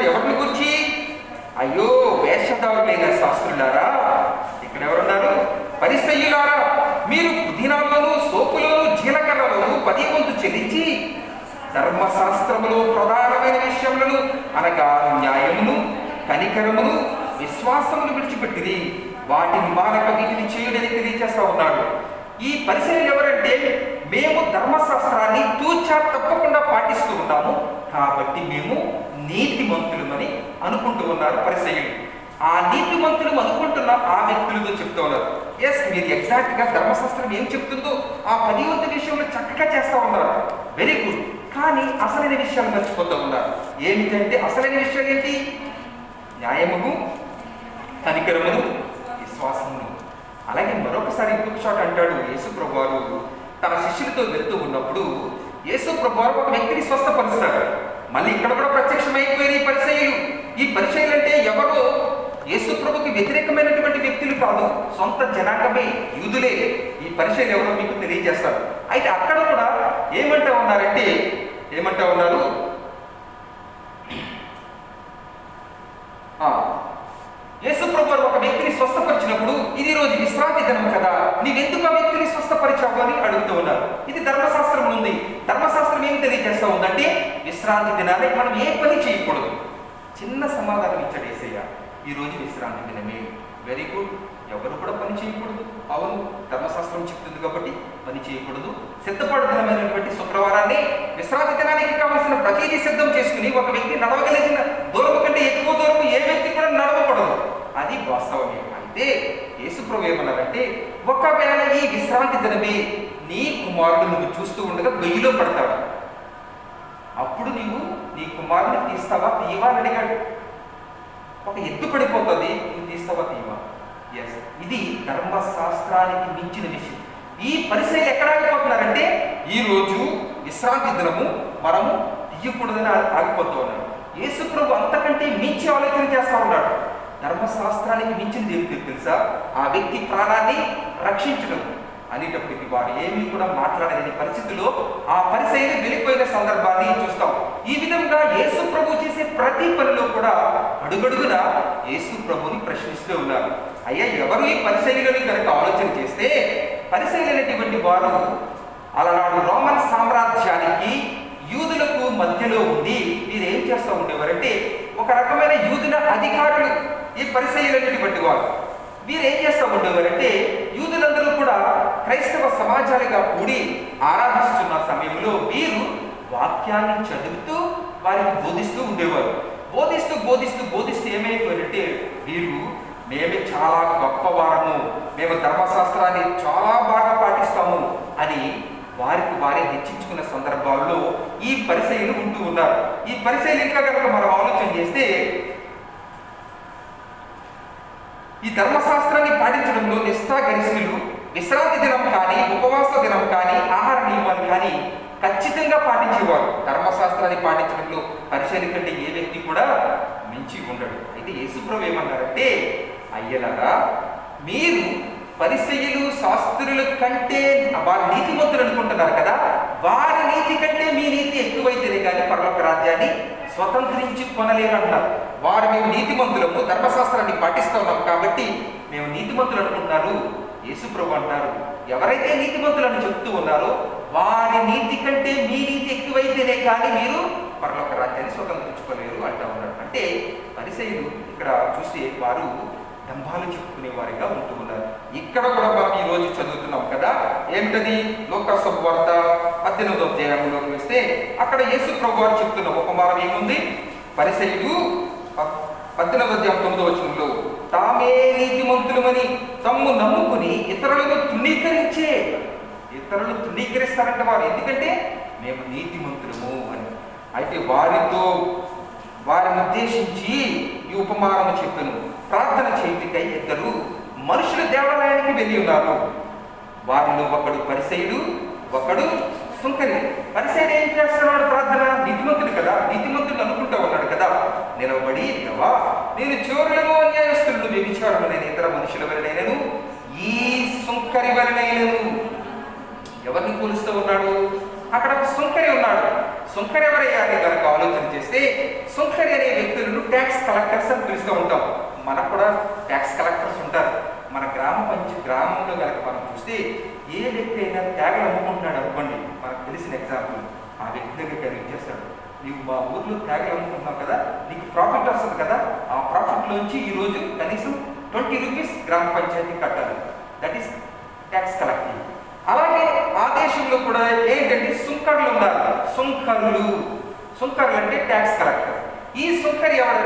చెప్తున్నాడు. ఎవరిని గురించి? అయ్యో వేషధారులైన శాస్త్రులారా, ఇక్కడ ఎవరున్నారు? పరిసయ్యులారా, మీరు పుదీనాల్లోనూ సోపులోను జీలకర్రలను 10వ వంతు చెల్లించి ధర్మశాస్త్రములో ప్రధానమైన విషయములను అనగా న్యాయమును, కనికరమును, విశ్వాసమును విడిచిపెట్టింది. వాటిని మానక వీటిని చేయుడని తెలియజేస్తా ఉన్నాడు. ఈ పరిసయ్యులు ఎవరంటే, మేము ధర్మశాస్త్రాన్ని తూచా తప్పకుండా పాటిస్తూ ఉన్నాము కాబట్టి మేము నీతిమంతులమని అనుకుంటూ ఉన్నారు పరిసయ్యులు. ఆ నీతిమంతులు అనుకుంటున్న ఆ వ్యక్తులతో చెప్తూ ఉన్నారు. ఎస్, మీరు ఎగ్జాక్ట్గా ధర్మశాస్త్రం ఏం చెప్తుందో ఆ 10వ వంతు విషయంలో చక్కగా చేస్తూ ఉన్నారు, వెరీ గుడ్. కానీ అసలైన విషయాలు మర్చిపోతూ ఉన్నారు. ఏమిటంటే అసలైన విషయం ఏంటి? న్యాయమును, కనికరమును, విశ్వాసమును. అలాగే మరొకసారి ఇంకొక చోట అంటాడు యేసు ప్రభువారు తన శిష్యులతో వెళ్తూ ఉన్నప్పుడు, యేసు ప్రభువారు ఒక వ్యక్తిని స్వస్థపరుస్తాడు. మళ్ళీ ఇక్కడ కూడా ప్రత్యక్షమైపోయారు ఈ పరిసయ్యులు. ఈ పరిసయ్యులు అంటే ఎవరో యేసు ప్రభుకి వ్యతిరేకమైనటువంటి వ్యక్తులు కాదు, సొంత జనాంగమే, యూదులే. ఈ పరిసయ్యులు ఎవరో మీకు తెలియజేస్తారు. అయితే అక్కడ కూడా ఏమంటా ఉన్నారంటే, ఏమంటా ఉన్నారు? యేసు ప్రభువారు ఒక వ్యక్తిని స్వస్థపరిచినప్పుడు, ఇది రోజు విశ్రాంతి దినం కదా, నీవెందుకు ఆ వ్యక్తిని స్వస్థపరిచావు అని అడుగుతూ ఉన్నారు. ఇది ధర్మశాస్త్రం ఉంది. ధర్మశాస్త్రం ఏం తెలియజేస్తా ఉందంటే, విశ్రాంతి దినాన్ని మనం ఏ పని చేయకూడదు. చిన్న సమాధానం ఇచ్చాడు యేసయ్య. ఈరోజు విశ్రాంతి దినమే, వెరీ గుడ్. ఎవరు కూడా పని చేయకూడదు. అవును, ధర్మశాస్త్రం చెప్తుంది కాబట్టి పని చేయకూడదు. సిద్ధపాటు దినమైనటువంటి శుక్రవారాన్ని విశ్రాంతి దినానికి కావలసిన ప్రతిదీ సిద్ధం చేసుకుని ఒక వ్యక్తి నడవగలిగిన దూరం కంటే ఎక్కువ దూరం ఏ వ్యక్తి కూడా నడవకూడదు. అది వాస్తవమే. అయితే యేసుప్రభు ఏమన్నారంటే, ఒకవేళ ఈ విశ్రాంతి దినమే నీ కుమారుడు నువ్వు చూస్తూ ఉండగా గొయ్యిలో పడతాడు, అప్పుడు నీవు నీ కుమారుని తీస్తావా తీయవా అని అడిగాడు. ఒక ఎత్తు పడిపోతుంది, నువ్వు తీస్తావా తీయవా? ఎస్, ఇది ధర్మశాస్త్రానికి మించిన విషయం. ఈ పరిసయ్యులు ఎక్కడ ఆగిపోతున్నారంటే, ఈరోజు విశ్రాంతి దినము మనము తీయకూడదని ఆగిపోతూ ఉన్నాడు. యేసు ప్రభు అంతకంటే మించి ఆలోచన చేస్తూ ఉన్నాడు. ధర్మశాస్త్రానికి మించింది ఏమిటి తెలుసా? ఆ వ్యక్తి ప్రాణాన్ని రక్షించడం అనేటప్పటికి వారు ఏమీ కూడా మాట్లాడలేని పరిస్థితిలో ఆ పరిసయ్యులు వెళ్ళిపోయిన సందర్భాన్ని చూస్తాం. ఈ విధంగా యేసు ప్రభు చేసే ప్రతి పనిలో కూడా అడుగడుగున యేసు ప్రభుని ప్రశ్నిస్తూ ఉన్నారు. అయ్యా, ఎవరు ఈ పరిసయ్యులని కనుక ఆలోచన చేస్తే, పరిసయ్యులైనటువంటి వారు అలనాడు రోమన్ సామ్రాజ్యానికి యూదులకు మధ్యలో ఉండి వీరు ఏం చేస్తూ ఉండేవారంటే, ఒక రకమైన యూదుల అధికారులు ఈ పరిసయ్యులైనటువంటి వారు. వీరు ఏం చేస్తూ ఉండేవారంటే, యూదులందరూ కూడా క్రైస్తవ సమాజాలుగా కూడి ఆరాధిస్తున్న సమయంలో వీరు వాక్యాన్ని చదువుతూ వారికి బోధిస్తూ ఉండేవారు. బోధిస్తూ బోధిస్తూ బోధిస్తూ ఏమైపోయారంటే, వీరు మేమే చాలా గొప్పవారము, మేము ధర్మశాస్త్రాన్ని చాలా బాగా పాటిస్తాము అని వారికి వారే హెచ్చించుకున్న సందర్భాల్లో ఈ పరిసయ్యులు ఉంటూ ఉన్నారు. ఈ పరిసయ్యులు ఇంకా కనుక మనం ఆలోచన చేస్తే, ఈ ధర్మశాస్త్రాన్ని పాటించడంలో నిష్ఠాగరిష్ఠులు విశ్రాంతి దినం కానీ, ఉపవాస దినం కానీ, ఆహార నియమాలు కానీ ఖచ్చితంగా పాటించేవారు. ధర్మశాస్త్రాన్ని పాటించడంలో పరిసయ్యుల కంటే ఏ వ్యక్తి కూడా మించి ఉండడు. అయితే యేసుప్రభు ఏమన్నారంటే, అయ్యలారా, మీరు పరిసయ్యులు శాస్త్రుల కంటే వారి నీతిమంతులు అనుకుంటున్నారు కదా, వారి నీతి కంటే మీ నీతి ఎక్కువైతేనే కానీ పరలోక రాజ్యాన్ని స్వతంత్రించుకొనలేరు అన్నారు. వారు మేము నీతిమంతులము, ధర్మశాస్త్రాన్ని పాటిస్తూ ఉన్నాం కాబట్టి మేము నీతిమంతులు అనుకుంటున్నారు. యేసుప్రభు అంటారు, ఎవరైతే నీతిమంతులను చెప్తూ ఉన్నారో వారి నీతి కంటే మీ నీతి ఎక్కువైతేనే కానీ మీరు పరలోక రాజ్యాన్ని స్వతంత్రించుకోలేరు అంటూ ఉన్నారు. అంటే పరిసయ్యులు ఇక్కడ చూస్తే వారు దంభాలు చెప్పుకునే వారిగా ఉంటూ ఉన్నారు. ఇక్కడ కూడా మనం ఈ రోజు చదువుతున్నాం కదా, ఏమిటది? లూకా శుభవార్త 18వ అధ్యాయంలోకి వస్తే అక్కడ యేసు ప్రభు వారు చెప్తున్న ఉపమానం ఏముంది? పరిసయ్యులు 18వ అధ్యాయం 9వ వచనంలో, తామే నీతిమంతులమని తమ్ము నమ్ముకుని ఇతరులను ఇతరులు తృణీకరిస్తారంట వారు. ఎందుకంటే మేము నీతిమంతులము అని. అయితే వారిని ఉద్దేశించి ఈ ఉపమానము చెప్పాను. ప్రార్థన చేయుటకై ఇద్దరు మనుషుల దేవాలయానికి వెళ్ళి ఉన్నారు. వారిలో ఒకడు పరిసయ్యుడు, ఒకడు సుంకరి. పరిసయ్యుడు ఏం చేస్తున్నాడు? ప్రార్థన. నీతిమంతుడు కదా, నీతిమంతుడు అనుకుంటా ఉన్నాడు కదా, నిలబడి, దేవా, నేను చోరులను, అన్యాయస్తులను, వ్యభిచారములైన ఇతర మనుషుల వలనైనను ఈ సుంకరి వలనైనను. ఎవరిని పోలుస్తూ ఉన్నాడు? అక్కడ ఒక సుంకరి ఉన్నాడు. సుంకరి ఎవరయ్యా అని కనుక ఆలోచన చేస్తే, సుంకరి అనే వ్యక్తులను ట్యాక్స్ కలెక్టర్స్ అని పిలుస్తూ ఉంటాం. మనకు కూడా ట్యాక్స్ కలెక్టర్స్ ఉంటారు. మన గ్రామంలో కనుక మనం చూస్తే ఏ వ్యక్తి అయినా తేగలు అమ్ముకుంటున్నాడు అనుకోండి, మనకు తెలిసిన ఎగ్జాంపుల్, ఆ వ్యక్తి దగ్గరికి ఆయన ఇచ్చేస్తాడు. నీవు మా ఊర్లో తేగలు అమ్ముకుంటున్నావు కదా, నీకు ప్రాఫిట్ వస్తుంది కదా, ఆ ప్రాఫిట్లోంచి ఈరోజు కనీసం 20 రూపీస్ గ్రామ పంచాయతీ కట్టాలి. That is tax collecting. అలాగే ఆ దేశంలో కూడా ఏంటంటే సుంకర్లు ఉన్నారు. సుంకర్లు అంటే ట్యాక్స్ కలెక్టర్. ఈ సుంకర్ ఎవరు